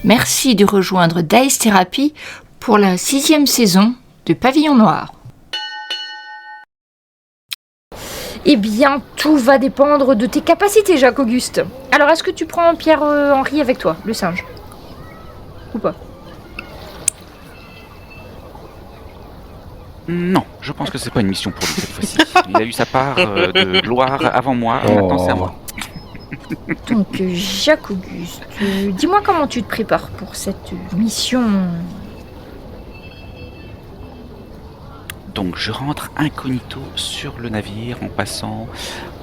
Merci de rejoindre Dice Therapy pour la 6e saison de Pavillon Noir. Eh bien, tout va dépendre de tes capacités, Jacques-Auguste. Alors, est-ce que tu prends Pierre-Henri avec toi, le singe? Ou pas? Non, je pense que c'est pas une mission pour lui cette fois-ci. Il a eu sa part de gloire avant moi, maintenant c'est à moi. Donc, Jacques-Auguste, dis-moi comment tu te prépares pour cette mission. Donc je rentre incognito sur le navire en passant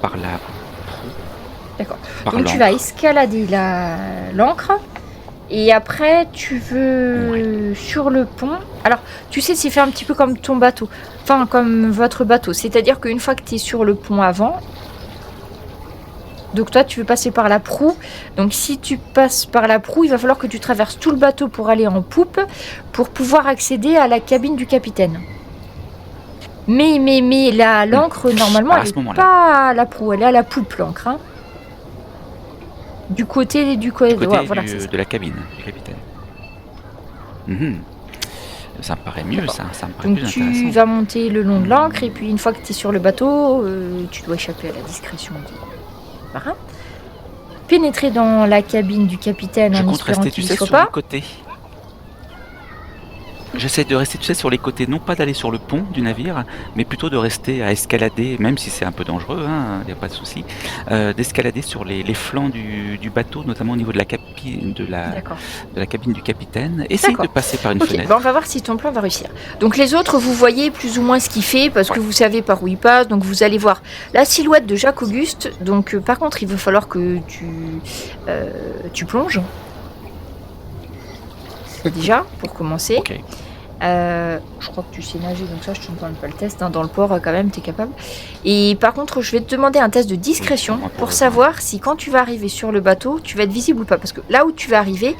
par la proue. D'accord. Par Donc tu vas escalader l'ancre et après tu veux sur le pont. Alors tu sais, c'est fait un petit peu comme ton bateau, enfin comme votre bateau. C'est-à-dire qu'une fois que tu es sur le pont avant, donc toi tu veux passer par la proue. Donc si tu passes par la proue, il va falloir que tu traverses tout le bateau pour aller en poupe pour pouvoir accéder à la cabine du capitaine. Mais l'ancre, normalement, elle n'est pas à la proue, elle est à la poupe, l'ancre. Hein. Du côté voilà, de la cabine du capitaine. Ça me paraît mieux, ça me paraît donc plus intéressant. Tu vas monter le long de l'ancre, et puis une fois que tu es sur le bateau, tu dois échapper à la discrétion des marins. Pénétrer dans la cabine du capitaine en espérant qu'il ne soit pas. Le côté. J'essaie de rester, tu sais, sur les côtés, non pas d'aller sur le pont du navire, mais plutôt de rester à escalader, même si c'est un peu dangereux, il n'y a pas de souci, d'escalader sur les flancs du bateau, notamment au niveau de la cabine du capitaine. Essaye de passer par une fenêtre. On va voir si ton plan va réussir. Donc les autres, vous voyez plus ou moins ce qu'il fait, parce que vous savez par où il passe, donc vous allez voir la silhouette de Jacques-Auguste. Donc par contre, il va falloir que tu plonges. C'est déjà, pour commencer. Ok. Je crois que tu sais nager, donc ça je te demande pas le test. Dans le port, quand même, t'es capable. Et par contre, je vais te demander un test de discrétion pour savoir si quand tu vas arriver sur le bateau, tu vas être visible ou pas. Parce que là où tu vas arriver,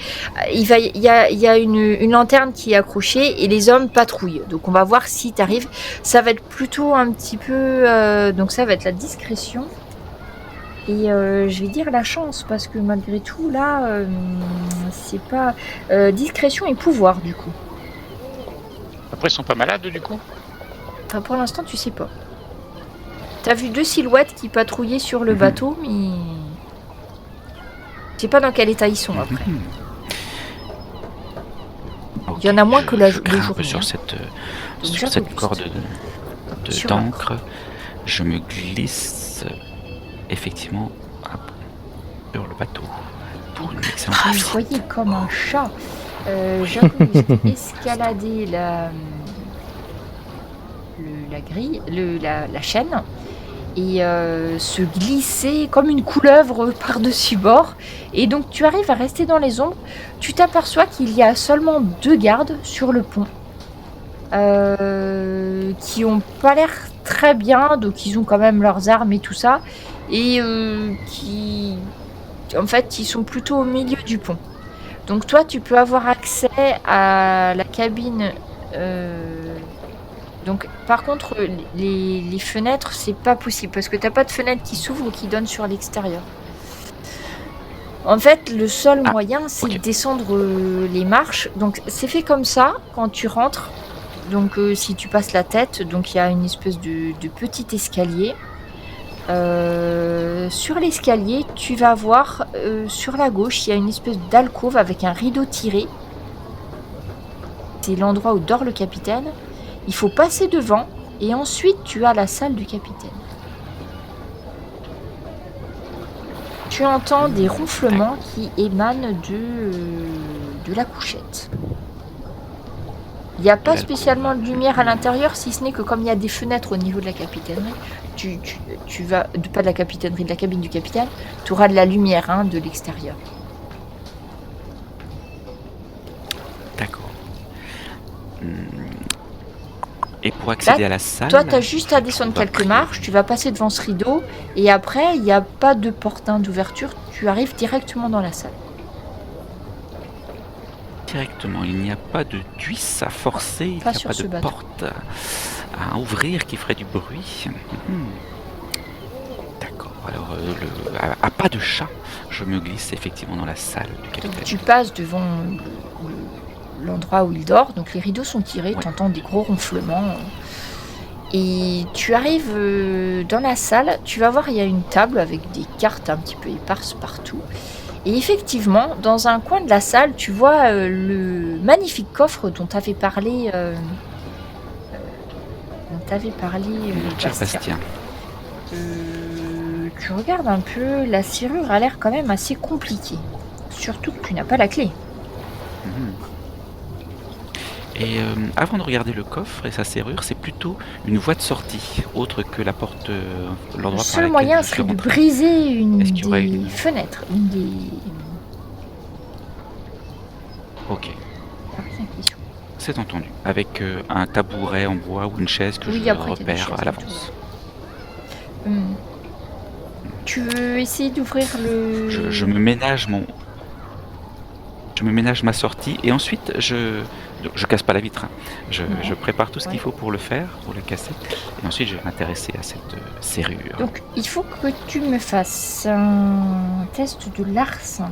il y a une lanterne qui est accrochée et les hommes patrouillent. Donc on va voir si tu arrives. Ça va être plutôt un petit peu... donc ça va être la discrétion. Et je vais dire la chance, parce que malgré tout, là, c'est pas... discrétion et pouvoir, du coup. Après, ils sont pas malades, du coup? Enfin, pour l'instant, tu sais pas. T'as vu 2 silhouettes qui patrouillaient sur le bateau, mais... Je sais pas dans quel état ils sont, après. Okay, il y en a moins que le jour. Un peu sur cette corde d'encre. Je me glisse effectivement sur le bateau. Pour une excellente vous voyez comme un chat. Jacques-Auguste escalader la grille, la chaîne, et se glisser comme une couleuvre par-dessus bord. Et donc tu arrives à rester dans les ombres. Tu t'aperçois qu'il y a seulement 2 gardes sur le pont qui ont pas l'air très bien, donc ils ont quand même leurs armes et tout ça, et qui en fait ils sont plutôt au milieu du pont. Donc toi, tu peux avoir accès à la cabine. Donc par contre, les fenêtres, c'est pas possible parce que t'as pas de fenêtre qui s'ouvre ou qui donne sur l'extérieur. En fait, le seul moyen, c'est de descendre les marches. Donc c'est fait comme ça quand tu rentres. Donc si tu passes la tête, donc il y a une espèce de petit escalier. Sur l'escalier, tu vas voir sur la gauche, il y a une espèce d'alcôve avec un rideau tiré. C'est l'endroit où dort le capitaine. Il faut passer devant et ensuite tu as la salle du capitaine. Tu entends des ronflements qui émanent de la couchette. Il n'y a pas spécialement de lumière à l'intérieur, si ce n'est que comme il y a des fenêtres au niveau de la capitainerie, tu vas, pas de la capitainerie, de la cabine du capitaine, tu auras de la lumière de l'extérieur. D'accord. Et pour accéder à la salle... Toi, tu as juste à descendre quelques marches, tu vas passer devant ce rideau, et après, il n'y a pas de porte d'ouverture, tu arrives directement dans la salle. Directement, il n'y a pas de cuisse à forcer, il n'y a pas de porte à ouvrir qui ferait du bruit. D'accord. Alors, à pas de chat, je me glisse effectivement dans la salle du Donc capitaine. tu passes devant l'endroit où il dort, donc les rideaux sont tirés, Ouais. t'entends des gros ronflements. Et tu arrives dans la salle, tu vas voir, il y a une table avec des cartes un petit peu éparses partout. Et effectivement, dans un coin de la salle, tu vois le magnifique coffre dont t'avait parlé, Cher Bastien. Bastien. Tu regardes un peu, la serrure a l'air quand même assez compliquée. Surtout que tu n'as pas la clé. Mhm. Et avant de regarder le coffre et sa serrure, c'est plutôt une voie de sortie, autre que la porte, l'endroit Le par seul lequel moyen je suis serait de rentré. briser une Est-ce qu'il y aurait des une- fenêtres, une des... Ok, Ah, rien qui soit. c'est entendu. Avec un tabouret en bois ou une chaise que Oui, je après, t'as des repère chaises à et l'avance. Tu veux essayer d'ouvrir le... Je me ménage ma sortie et ensuite je casse pas la vitre, hein. Je prépare tout ce qu'il Ouais. faut pour le faire, pour le casser. Et ensuite je vais m'intéresser à cette serrure. Donc, il faut que tu me fasses un test de larcin.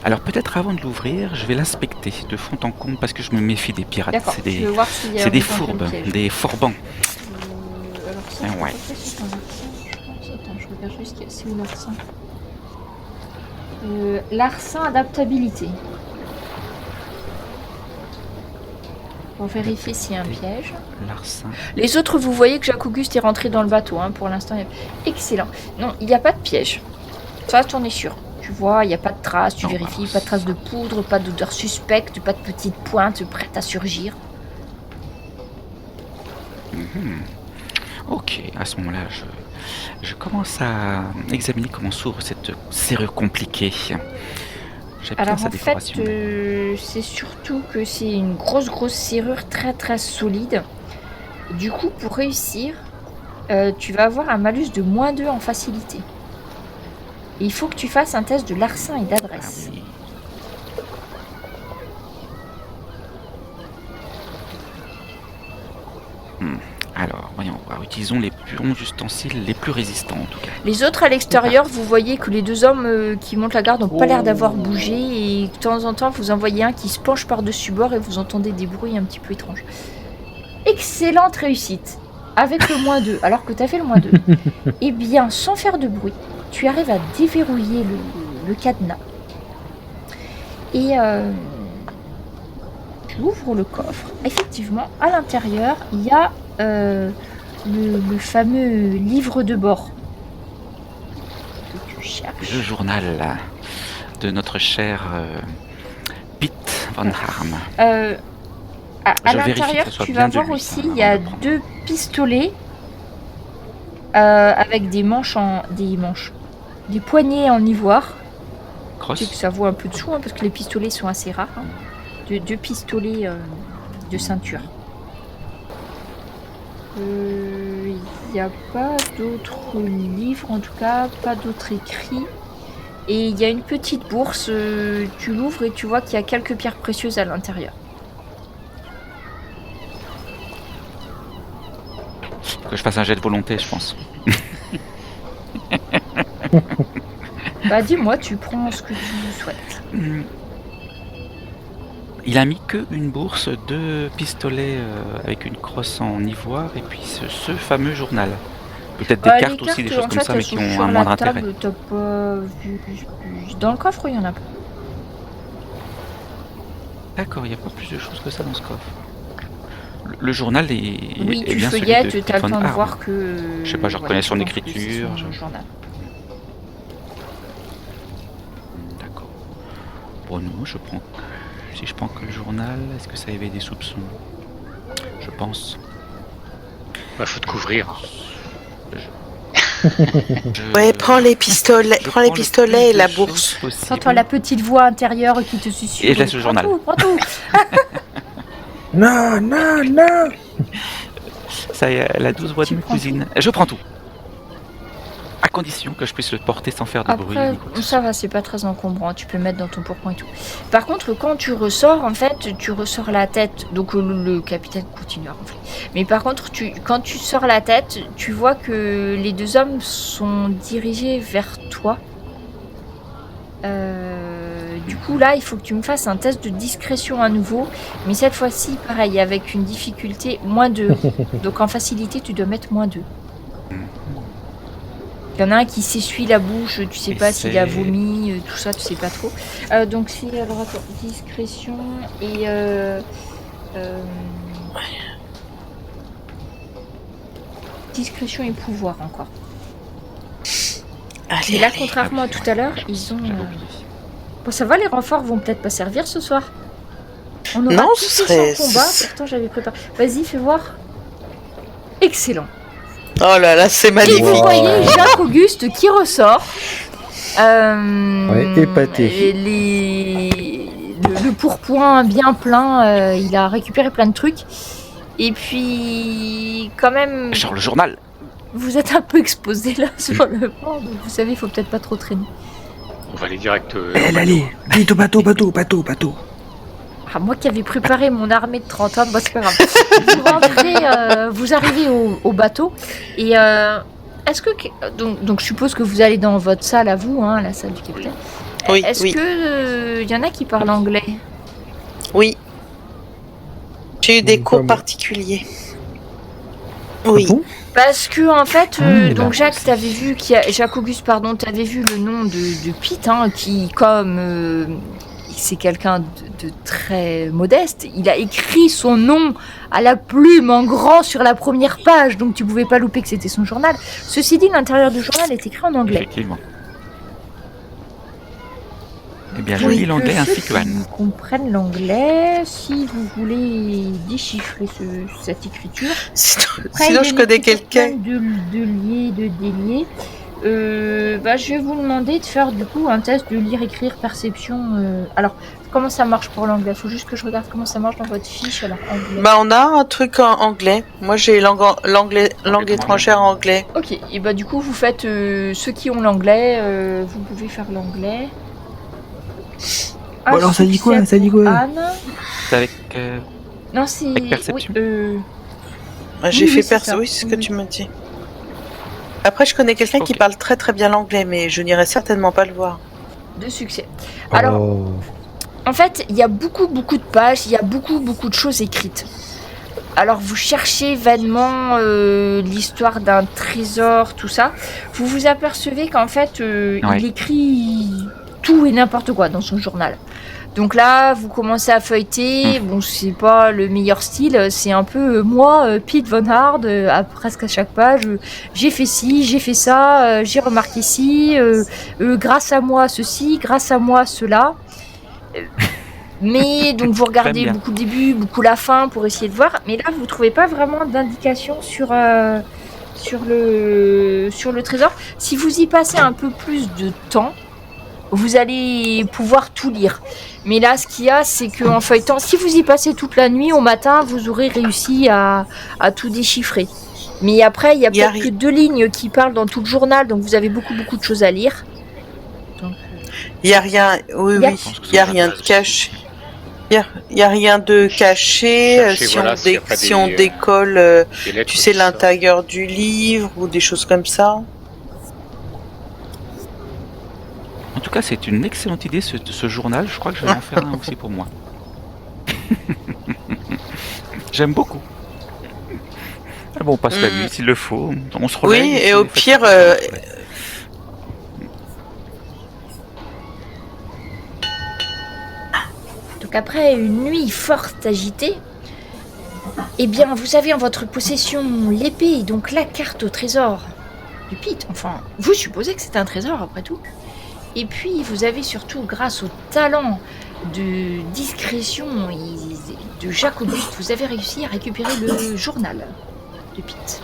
Alors peut-être avant de l'ouvrir, je vais l'inspecter de fond en comble parce que je me méfie des pirates. D'accord, C'est tu veux des, voir s'il y a c'est des éventuellement fourbes, piège. des forbans. Alors ça, Ah c'est ouais. pas fait sur un larcin, je pense. Attends, je regarde juste c'est où larcin. Larcin adaptabilité. Pour vérifier s'il y a un piège. Larcin. Les autres, vous voyez que Jacques-Auguste est rentré dans le bateau. Hein. Pour l'instant, excellent. Non, il n'y a pas de piège. Ça, tu en es sûr. Tu vois, il n'y a pas de traces, tu Non, vérifies, alors, pas de traces de poudre, pas d'odeur suspecte, pas de petites pointes prêtes à surgir. Mhm. Ok, à ce moment-là, je commence à examiner comment s'ouvre cette serrure compliquée. J'aime bien Alors sa en fait, décoration. c'est surtout que c'est une grosse serrure très solide. Du coup, pour réussir, tu vas avoir un malus de -2 en facilité. Et il faut que tu fasses un test de larcin et Ah d'adresse. oui. Alors, voyons voir. Utilisons les bons ustensiles les plus résistants en tout cas. Les autres à l'extérieur, vous voyez que les deux hommes qui montent la garde n'ont pas l'air d'avoir bougé et de temps en temps vous en voyez un qui se penche par-dessus bord et vous entendez des bruits un petit peu étranges. Excellente réussite avec le -2 alors que tu as fait le -2. Eh bien, sans faire de bruit, tu arrives à déverrouiller le cadenas et tu ouvres le coffre. Effectivement, à l'intérieur, il y a le fameux livre de bord que tu cherches. Le journal là, de notre cher Pete Van Harm. À Je vérifie l'intérieur, que ce soit tu bien vas de voir lui, aussi, ça, il y a avant de le prendre. 2 pistolets avec des poignées en ivoire. Tu sais que Cross. ça vaut un peu de sous hein, parce que les pistolets sont assez rares. Hein. Deux pistolets de ceinture. Il n'y a pas d'autres livres, en tout cas, pas d'autres écrits. Et il y a une petite bourse, tu l'ouvres et tu vois qu'il y a quelques pierres précieuses à l'intérieur. Faut que je fasse un jet de volonté, je pense. Bah dis-moi, tu prends ce que tu souhaites. Il a mis que une bourse, 2 pistolets avec une crosse en ivoire et puis ce fameux journal. Peut-être des cartes aussi, des choses en comme fait, ça, mais elles qui sont ont sur un la moindre intérêt. table, t'as pas vu. Dans le coffre, il y en a pas. D'accord, il n'y a pas plus de choses que ça dans ce coffre. Le journal est, Oui, est tu bien celui de feuillettes, Pete t'as le Van temps de Harm. voir que... Je sais pas, je reconnais son je pense que écriture, c'est son je- journal. D'accord. Bon, non, je prends. Si je prends que le journal, est-ce que ça éveille des soupçons? Je pense. Bah, faut te couvrir. Ouais, prends les pistolets, je prends les le pistolets et plus la de bourse. choses possible. T'entends la petite voix intérieure qui te susurre. Et je laisse le journal. Prends tout. Non, non, non. Ça y est, la douce voix de Tu ma prends cousine. Je prends tout. À condition que je puisse le porter sans faire de bruit. Après, ni quoi que ce ça va, c'est pas très encombrant. Tu peux le mettre dans ton pourpoint et tout. Par contre, quand tu ressors, en fait, tu ressors la tête. Donc, le capitaine continue à ronfler. Mais par contre, quand tu sors la tête, tu vois que les deux hommes sont dirigés vers toi. Du coup, là, il faut que tu me fasses un test de discrétion à nouveau. Mais cette fois-ci, pareil, avec une difficulté -2. Donc, en facilité, tu dois mettre -2. Il y en a un qui s'essuie la bouche, tu sais Et pas s'il a c'est- vomi, tout ça, tu sais pas trop. Donc si, alors attends, discrétion et discrétion et pouvoir encore. Et Allez, là, allez. contrairement à tout à l'heure, ils ont. J'avais oublié. Bon, ça va, les renforts vont peut-être pas servir ce soir. On aura Non, tous ce fait serait- sans combat. Pourtant, j'avais préparé. Vas-y, fais voir. Excellent. Oh là là, c'est Et magnifique. vous voyez Jacques Auguste qui ressort. Ouais, épaté. Le pourpoint bien plein, il a récupéré plein de trucs. Et puis, quand même, Genre le journal. vous êtes un peu exposé là sur le port, donc vous savez, il faut peut-être pas trop traîner. On va aller direct. Allez, vite au bateau. Ah, moi qui avais préparé mon armée de 30 hommes, bah, c'est pas grave. Vous rentrez, vous arrivez au bateau, et est-ce que. Donc, je suppose que vous allez dans votre salle à vous, hein, la salle du capitaine. Oui, Est-ce oui, que y en a qui parlent anglais? oui. J'ai eu des cours Comme- particuliers. Oui. Ah bon Parce que en fait, Ah, donc bah, Jacques, c'est- t'avais vu Jacques Auguste, pardon, t'avais vu le nom de Pete, hein, qui comme c'est quelqu'un de très modeste, il a écrit son nom à la plume en grand sur la première page, donc tu pouvais pas louper que c'était son journal. Ceci dit, l'intérieur du journal est écrit en anglais. Effectivement. Eh bien, je Oui, lis l'anglais que ainsi ceux que Anne. qui comprennent l'anglais, si vous voulez déchiffrer cette écriture. Sinon, je connais quelqu'un. De lier, de délier. Je vais vous demander de faire du coup un test de lire, écrire, perception. Alors, comment ça marche pour l'anglais? Faut juste que je regarde comment ça marche dans votre fiche. Alors, anglais. Bah, on a un truc en anglais. Moi, j'ai langue étrangère en anglais. Ok, et bah du coup, vous faites ceux qui ont l'anglais, vous pouvez faire l'anglais. Bon, alors, ça dit quoi? Ça dit quoi? Anne. C'est avec. Non, c'est. Avec perception. Oui, J'ai oui, fait c'est perso, ça. oui, c'est ce que Oui. tu me dis. Après, je connais quelqu'un qui Ok. parle très très bien l'anglais, mais je n'irai certainement pas le voir. de succès. Alors, Oh. en fait, il y a beaucoup de pages, il y a beaucoup de choses écrites. Alors, vous cherchez vainement l'histoire d'un trésor, tout ça. Vous vous apercevez qu'en fait, Ouais. il écrit tout et n'importe quoi dans son journal. Donc là, vous commencez à feuilleter. Bon, c'est pas le meilleur style. C'est un peu moi, Pete Von Hard, presque à chaque page. J'ai fait ci, j'ai fait ça, j'ai remarqué ci. Grâce à moi, ceci, grâce à moi, cela. Mais donc vous regardez J'aime bien. beaucoup le début, beaucoup la fin pour essayer de voir. Mais là, vous trouvez pas vraiment d'indication sur le trésor. Si vous y passez un peu plus de temps, vous allez pouvoir tout lire. Mais là, ce qu'il y a, c'est qu'en feuilletant, si vous y passez toute la nuit, au matin, vous aurez réussi à tout déchiffrer. Mais après, il y a Il y a peut-être que 2 lignes qui parlent dans tout le journal, donc vous avez beaucoup de choses à lire. Il y a rien, oui, Il y a- oui, il y a rien de caché. Il y a rien de caché. Cherchez, Si, voilà, on, s'il y a pas si des, on décolle, des lettres, tu sais, tout ça. l'intérieur du livre ou des choses comme ça. En tout cas, c'est une excellente idée ce journal. Je crois que je vais en faire un aussi pour moi. J'aime beaucoup. Ah bon, on passe la nuit s'il le faut. On se relève. Oui, ici, et au les fêtes pire, sont faites. Donc après une nuit forte agitée, eh bien vous avez en votre possession l'épée et donc la carte au trésor du Pete. Enfin, vous supposez que c'est un trésor après tout. Et puis vous avez surtout, grâce au talent de discrétion de Jacques Auguste, vous avez réussi à récupérer le journal de Pete.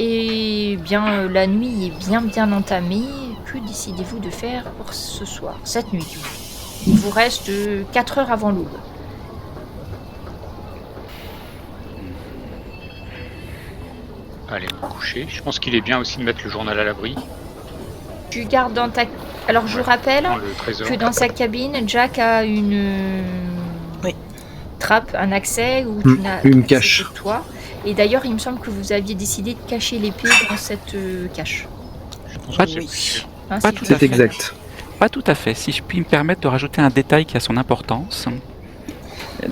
Et bien la nuit est bien entamée. Que décidez-vous de faire pour ce soir, cette nuit? Il vous reste 4 heures avant l'aube. aller me coucher. Je pense qu'il est bien aussi de mettre le journal à l'abri Tu gardes dans ta... Alors je rappelle dans le trésor. que dans sa cabine, Jack a une Oui. trappe, un accès où tu n'as une accès cache. que toi. Et d'ailleurs, il me semble que vous aviez décidé de cacher l'épée dans cette cache. Pas, Oui. Hein, Pas si tout je- à C'est fait. exact. Pas tout à fait. Si je puis me permettre de rajouter un détail qui a son importance.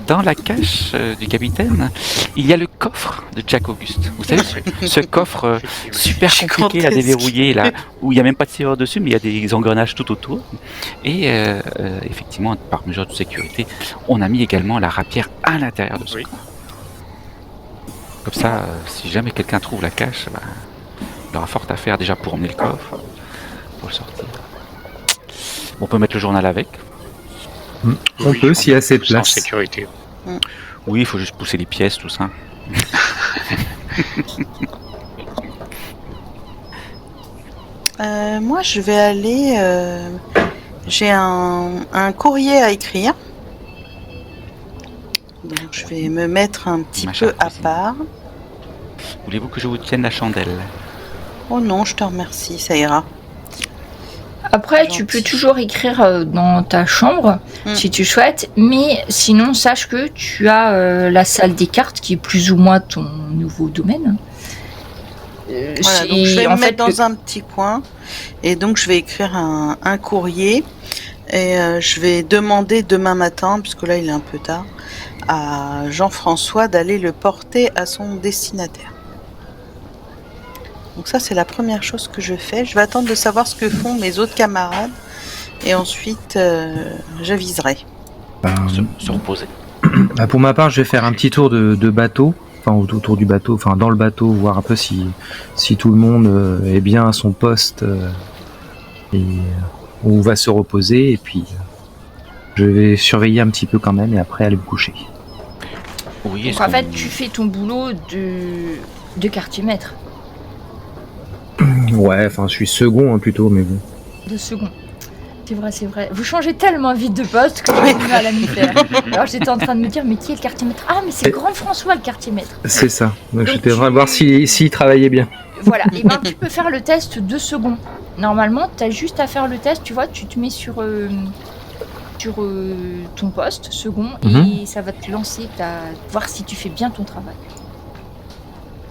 Dans la cache du capitaine, il y a le coffre de Jack Auguste. Vous savez, ce coffre Effectivement. super compliqué à Gigantesque. déverrouiller, là, où il n'y a même pas de serrure dessus, mais il y a des engrenages tout autour. Et effectivement, par mesure de sécurité, on a mis également la rapière à l'intérieur de ce Oui. coffre. Comme ça, si jamais quelqu'un trouve la cache, bah, il aura fort à faire déjà pour emmener le coffre, pour le sortir. On peut mettre le journal avec. On peut s'il y a assez de tout ça en place. sécurité. Oui, il faut juste pousser les pièces, tout ça. Moi, je vais aller. J'ai un courrier à écrire. Donc, je vais me mettre un petit Ma peu chère à cousine. part. Voulez-vous que je vous tienne la chandelle? Oh non, je te remercie, ça ira. Après, tu peux toujours écrire dans ta chambre si tu souhaites, mais sinon, sache que tu as la salle des cartes qui est plus ou moins ton nouveau domaine. Voilà, donc je vais me mettre dans un petit coin et donc je vais écrire un courrier et je vais demander demain matin, puisque là il est un peu tard, à Jean-François d'aller le porter à son destinataire. Donc ça c'est la première chose que je fais. Je vais attendre de savoir ce que font mes autres camarades et ensuite j'aviserai. Se reposer. Bah, pour ma part, je vais faire un petit tour de bateau, enfin autour du bateau, enfin dans le bateau, voir un peu si tout le monde est bien à son poste et on va se reposer. Et puis je vais surveiller un petit peu quand même et après aller me coucher. Oui, Donc est-ce en qu'on- fait, tu fais ton boulot de quartier maître, Ouais, enfin je suis second hein, plutôt, mais bon. de second. C'est vrai, c'est vrai. Vous changez tellement vite de poste que j'ai du mal à m'y faire. Alors j'étais en train de me dire, mais qui est le quartier maître? Ah, mais c'est Grand François le quartier maître. C'est ça. Donc Donc j'étais en train de voir s'il travaillait bien. Voilà, et ben tu peux faire le test 2 secondes. Normalement, tu as juste à faire le test, tu vois, tu te mets sur ton poste, second, et ça va te lancer, voir si tu fais bien ton travail.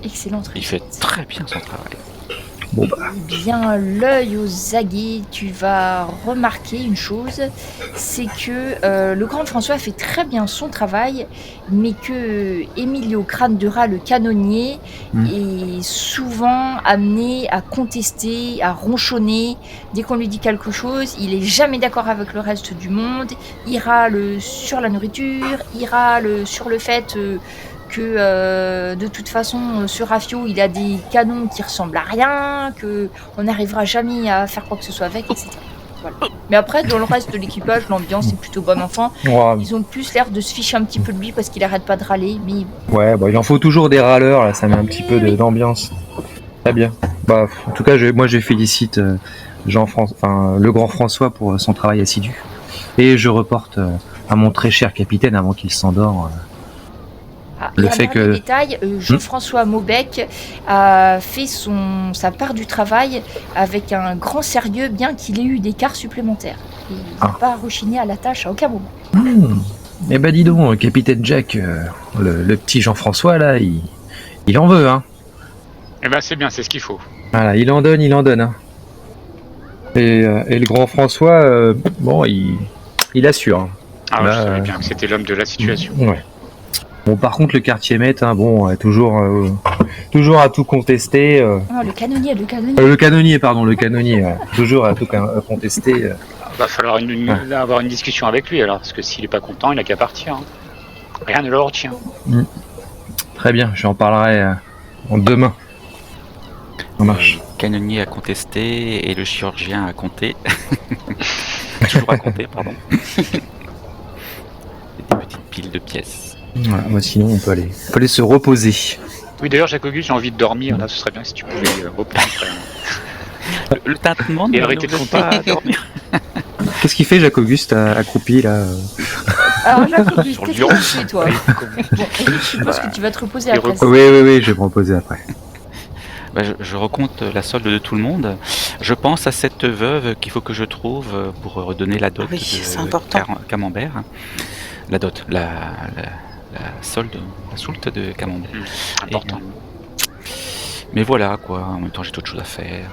Excellente Il fait réussite. très bien son travail. Bon bah, Bien l'œil aux aguets, tu vas remarquer une chose, c'est que le grand François fait très bien son travail, mais que Emilio Crâne de Rat, le canonnier, est souvent amené à contester, à ronchonner. Dès qu'on lui dit quelque chose, il est jamais d'accord avec le reste du monde. Il râle sur la nourriture, il râle sur le fait que de toute façon ce Rafio il a des canons qui ressemblent à rien, que on n'arrivera jamais à faire quoi que ce soit avec, etc. Voilà. Mais après dans le reste de l'équipage l'ambiance est plutôt bon enfant. ouais, Ils ont plus l'air de se ficher un petit peu de lui parce qu'il arrête pas de râler, mais ouais, bah, il en faut toujours des râleurs, là, ça met un petit peu d'ambiance. Très bien. Bah, en tout cas, moi je félicite le grand François pour son travail assidu. Et je reporte à mon très cher capitaine avant qu'il s'endort. Le et un fait dernier que- détail, Jean-François Maubec a fait sa part du travail avec un grand sérieux, bien qu'il ait eu des quarts supplémentaires. Il n'a pas rechigné à la tâche à aucun moment. Eh ben dis donc, capitaine Jack, le petit Jean-François là, il en veut, hein. Eh ben c'est bien, c'est ce qu'il faut. Voilà, il en donne, hein. Et le grand François, bon, il assure. Hein. Ah, Là, je savais bien que c'était l'homme de la situation. Ouais. Bon, par contre, le quartier maître, hein, bon, toujours à tout contester. Oh, le canonnier. Le canonnier, ouais. Toujours à tout contester. Va falloir avoir une discussion avec lui alors, parce que s'il est pas content, il a qu'à partir. Hein. Rien ne le retient. Très bien, j'en parlerai demain. Ça marche. Le canonnier a contesté et le chirurgien a compté. Toujours à compter, pardon. Des petites piles de pièces. Voilà, moi, sinon, on peut aller se reposer. Oui, d'ailleurs, Jacques Auguste, j'ai envie de dormir. Là, ce serait bien si tu pouvais reposer. Le tintement Il ne aurait été veut content. pas dormir. Qu'est-ce qu'il fait, Jacques Auguste, accroupi là Alors, Jacques Auguste, Sur le qu'est-ce bureau. que tu fais, toi? Bon, je suppose que tu vas te reposer après. Oui, je vais me reposer après. Je recompte la solde de tout le monde. Je pense à cette veuve qu'il faut que je trouve pour redonner la dot Oui, c'est important. Camembert. La dot, la solde, la soulte de Camembert. Important. Mais voilà quoi, en même temps j'ai d'autres choses à faire.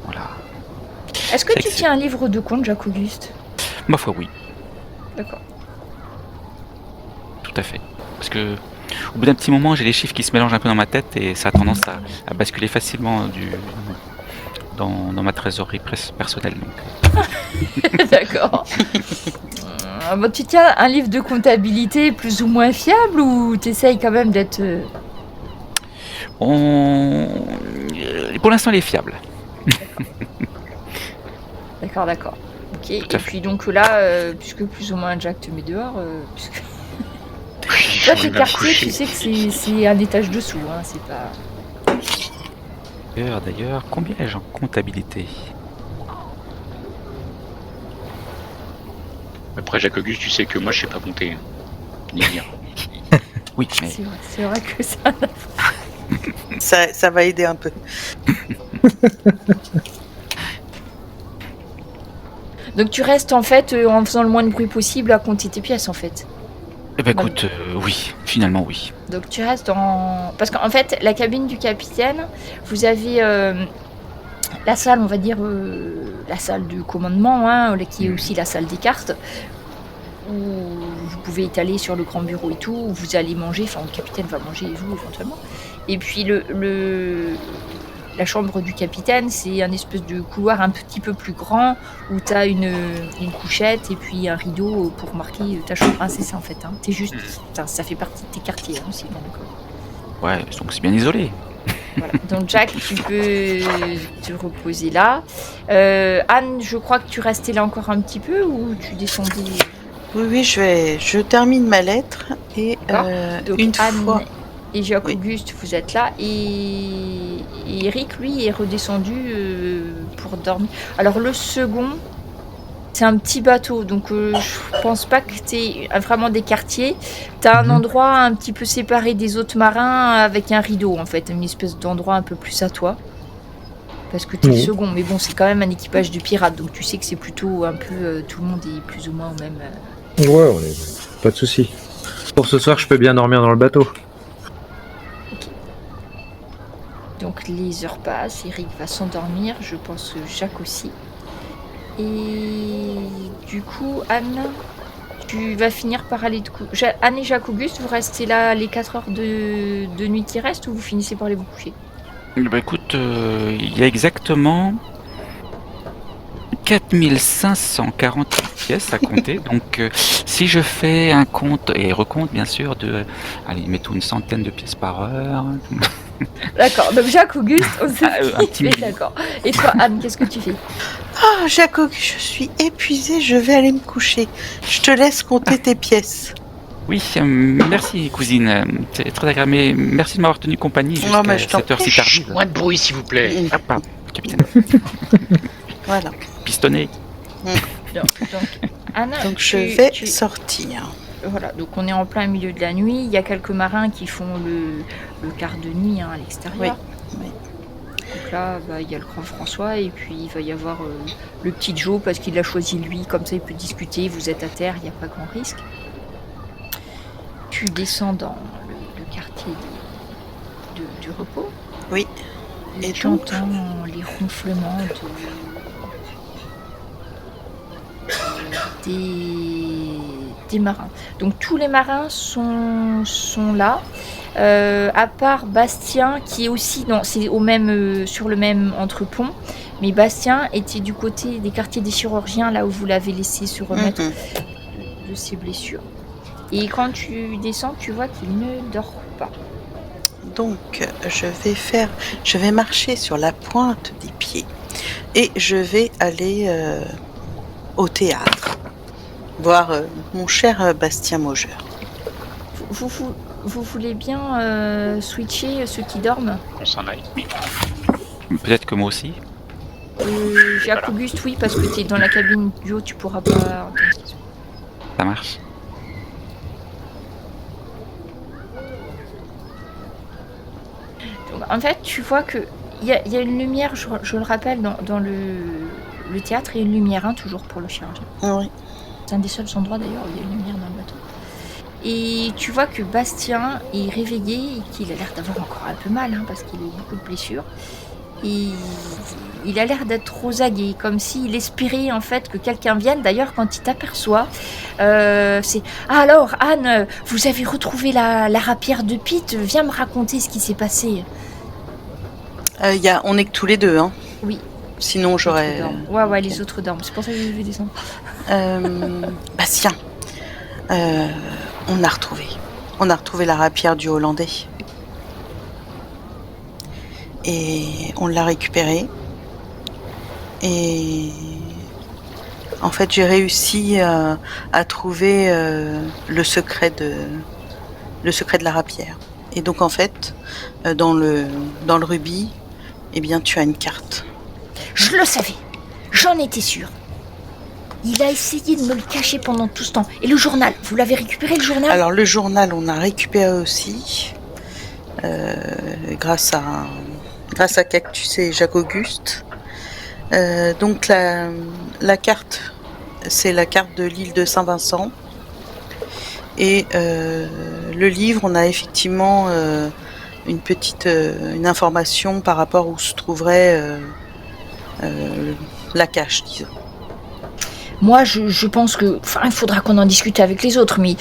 Voilà. Est-ce que C'est tu que tiens un livre de compte, Jacques-Auguste? Ma foi oui, D'accord. tout à fait. Parce que au bout d'un petit moment j'ai les chiffres qui se mélangent un peu dans ma tête et ça a tendance à basculer facilement dans ma trésorerie personnelle. Donc. D'accord. Bon, tu tiens un livre de comptabilité plus ou moins fiable ou t'essayes quand même d'être... Pour l'instant il est fiable. D'accord. Ok, et Tout à fait. puis donc là, puisque plus ou moins Jack te met dehors, puisque... Toi, tes quartiers, tu sais que c'est un étage dessous, hein, c'est pas... D'ailleurs, combien ai-je en comptabilité? Après, Jacques-Auguste, tu sais que moi, je sais pas compter. Ni lire. Oui, mais C'est vrai que ça... Ça va aider un peu. Donc tu restes en fait, en faisant le moins de bruit possible, à compter tes pièces en fait. eh ben écoute, oui, finalement oui. Donc tu restes dans... Parce qu'en fait, la cabine du capitaine, vous avez la salle, on va dire, la salle du commandement, hein, qui est aussi la salle des cartes, où vous pouvez étaler sur le grand bureau et tout, où vous allez manger, enfin le capitaine va manger et vous éventuellement. Et puis la chambre du capitaine, c'est un espèce de couloir un petit peu plus grand où tu as une couchette et puis un rideau pour marquer ta chambre. Ah, c'est ça en fait. Hein. T'es juste, ça fait partie de tes quartiers hein, aussi. Bien d'accord. Ouais, donc c'est bien isolé. Voilà. Donc Jack, tu peux te reposer là. Anne, je crois que tu restais là encore un petit peu ou tu descendais? Oui, je termine ma lettre et Donc une Anne fois. et Jacques-Auguste, vous êtes là et Eric, lui, est redescendu pour dormir. Alors le second, c'est un petit bateau, donc je pense pas que t'aies vraiment des quartiers. T'as un endroit un petit peu séparé des autres marins avec un rideau en fait, une espèce d'endroit un peu plus à toi. Parce que t'es le second, mais bon, c'est quand même un équipage de pirates, donc tu sais que c'est plutôt un peu tout le monde est plus ou moins au même. Ouais, on est... pas de souci. Pour ce soir, je peux bien dormir dans le bateau. Donc les heures passent, Eric va s'endormir, je pense que Jacques aussi. Et du coup, Anne, tu vas finir par aller de coucher. Anne et Jacques-Auguste, vous restez là les 4 heures de nuit qui restent ou vous finissez par aller vous coucher? Bah écoute, il y a exactement 4540 pièces à compter. Donc si je fais un compte et recompte bien sûr de, allez, mettons une centaine de pièces par heure. D'accord, donc Jacques-Auguste, on s'est un petit fait, million. d'accord. Et toi, Anne, qu'est-ce que tu fais? Ah, Jacob, je suis épuisée, je vais aller me coucher. Je te laisse compter tes pièces. Oui, merci cousine, c'est très agréable. Mais merci de m'avoir tenu compagnie jusqu'à mais je t'en cette heure si tardive. Moins de bruit, s'il vous plaît. Ah, pardon, capitaine. Voilà. Pistonné. Donc, Anne, Donc je vais sortir. Voilà, donc on est en plein milieu de la nuit. Il y a quelques marins qui font le quart de nuit hein, à l'extérieur. Oui. Donc là, il y a le grand François et puis il va y avoir le petit Joe parce qu'il l'a choisi lui. Comme ça, il peut discuter. Vous êtes à terre, il n'y a pas grand risque. Tu descends dans le quartier du repos. Oui. Et tu entends les ronflements des marins. Donc tous les marins sont là, à part Bastien qui est aussi c'est au même sur le même entrepont, mais Bastien était du côté des quartiers des chirurgiens là où vous l'avez laissé se remettre de ses blessures. Et quand tu descends, tu vois qu'il ne dort pas. Donc je vais marcher sur la pointe des pieds et je vais aller au théâtre. Voir mon cher Bastien Maugeur. Vous voulez bien switcher ceux qui dorment? On s'en aille. Peut-être que moi aussi. Jacques-Auguste, oui, parce que tu es dans la cabine du haut, tu pourras pas... Ça marche. Donc, en fait, tu vois que Il y a une lumière, je le rappelle, dans le théâtre, il y a une lumière, hein, toujours pour le chirurgien. Oui. C'est un des seuls endroits d'ailleurs où il y a une lumière dans le bateau. Et tu vois que Bastien est réveillé et qu'il a l'air d'avoir encore un peu mal, hein, parce qu'il a eu beaucoup de blessures. Et il a l'air d'être aux aguets, comme s'il espérait en fait que quelqu'un vienne. D'ailleurs, quand il t'aperçoit, c'est « Ah alors, Anne, vous avez retrouvé la rapière de Pete, viens me raconter ce qui s'est passé. » On est que tous les deux, hein. Oui. Sinon, j'aurais... Ouais, les autres dorment. C'est pour ça que j'ai vu descendre. Bastien, on a retrouvé la rapière du Hollandais. Et on l'a récupérée. Et en fait, j'ai réussi à trouver le secret de la rapière. Et donc, en fait, dans le rubis, eh bien, tu as une carte. Je le savais. J'en étais sûre. Il a essayé de me le cacher pendant tout ce temps. Et le journal, vous l'avez récupéré, le journal ? Alors, le journal, on a récupéré aussi, grâce à Cactus et Jacques-Auguste. Donc, la carte, c'est la carte de l'île de Saint-Vincent. Et le livre, on a effectivement une information par rapport où se trouverait la cache, disons. Moi, je pense que... Enfin, il faudra qu'on en discute avec les autres, mais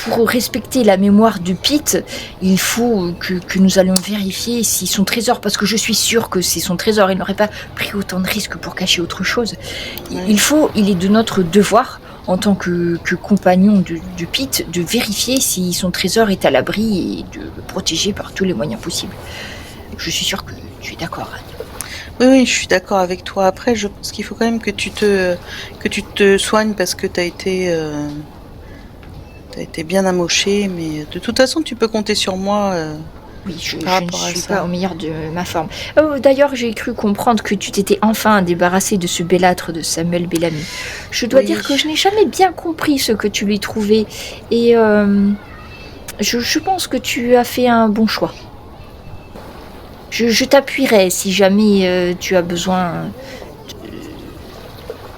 pour respecter la mémoire de Pete, il faut que nous allions vérifier si son trésor... Parce que je suis sûre que c'est son trésor, il n'aurait pas pris autant de risques pour cacher autre chose. Ouais. Il est de notre devoir, en tant que compagnon de Pete, de vérifier si son trésor est à l'abri et de le protéger par tous les moyens possibles. Je suis sûre que tu es d'accord, Anne. Oui, je suis d'accord avec toi. Après, je pense qu'il faut quand même que tu te soignes parce que t'as été bien amoché. Mais de toute façon, tu peux compter sur moi. Oui, je ne suis pas au meilleur de ma forme. Oh, d'ailleurs, j'ai cru comprendre que tu t'étais enfin débarrassé de ce bellâtre de Samuel Bellamy. Je dois dire que je n'ai jamais bien compris ce que tu lui trouvais. Et je pense que tu as fait un bon choix. Je t'appuierai si jamais tu as besoin.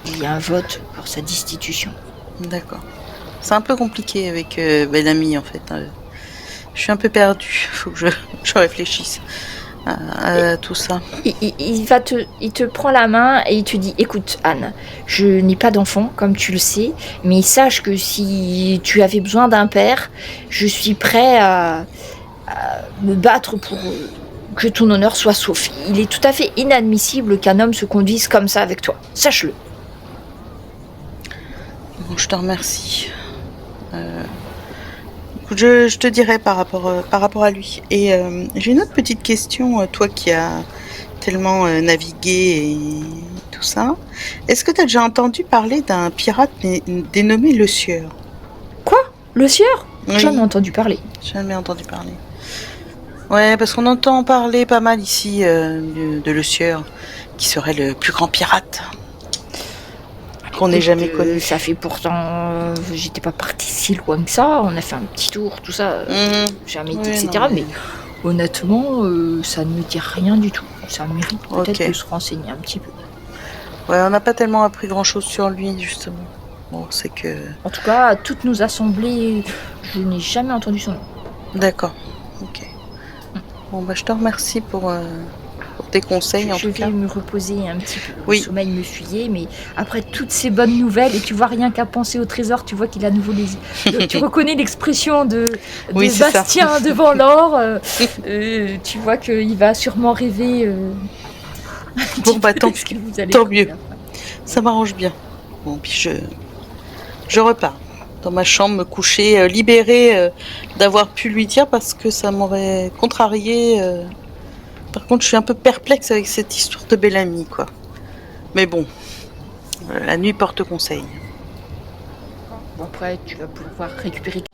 Il y a un vote pour sa destitution. D'accord. C'est un peu compliqué avec Bellamy en fait. Je suis un peu perdue. Faut que je réfléchisse à tout ça. Il te prend la main et il te dit: écoute, Anne, je n'ai pas d'enfant, comme tu le sais, mais sache que si tu avais besoin d'un père, je suis prêt à me battre pour que ton honneur soit sauf. Il est tout à fait inadmissible qu'un homme se conduise comme ça avec toi. Sache-le. Bon, je te remercie. Je te dirai par rapport à lui. Et j'ai une autre petite question, toi qui as tellement navigué et tout ça. Est-ce que tu as déjà entendu parler d'un pirate dénommé Le Sieur ? Quoi ? Le Sieur ? Oui. Jamais entendu parler. Jamais entendu parler. Ouais, parce qu'on entend parler pas mal ici de Le Sieur, qui serait le plus grand pirate qu'on n'ait jamais connu. Ça fait pourtant... j'étais pas partie si loin que ça, on a fait un petit tour, tout ça, jamais été, etc. Non, mais honnêtement, ça ne me dit rien du tout. Ça mérite peut-être de se renseigner un petit peu. Ouais, on n'a pas tellement appris grand-chose sur lui, justement. Bon, c'est que... En tout cas, à toutes nos assemblées, je n'ai jamais entendu son nom. D'accord, ok. Bon, bah, je te remercie pour tes conseils, en tout cas. Je vais me reposer un petit peu. Le sommeil me fuyait, mais après toutes ces bonnes nouvelles, et tu vois rien qu'à penser au trésor, tu vois qu'il a à nouveau les yeux. Tu reconnais l'expression de Bastien ça. Devant l'or. Tu vois qu'il va sûrement rêver. Bon, bah, tant mieux. Ça m'arrange bien. Bon, puis je repars dans ma chambre, me coucher, libérée d'avoir pu lui dire parce que ça m'aurait contrarié. Par contre, je suis un peu perplexe avec cette histoire de Bellamy, quoi. Mais bon, la nuit porte conseil. Bon, après, tu vas pouvoir récupérer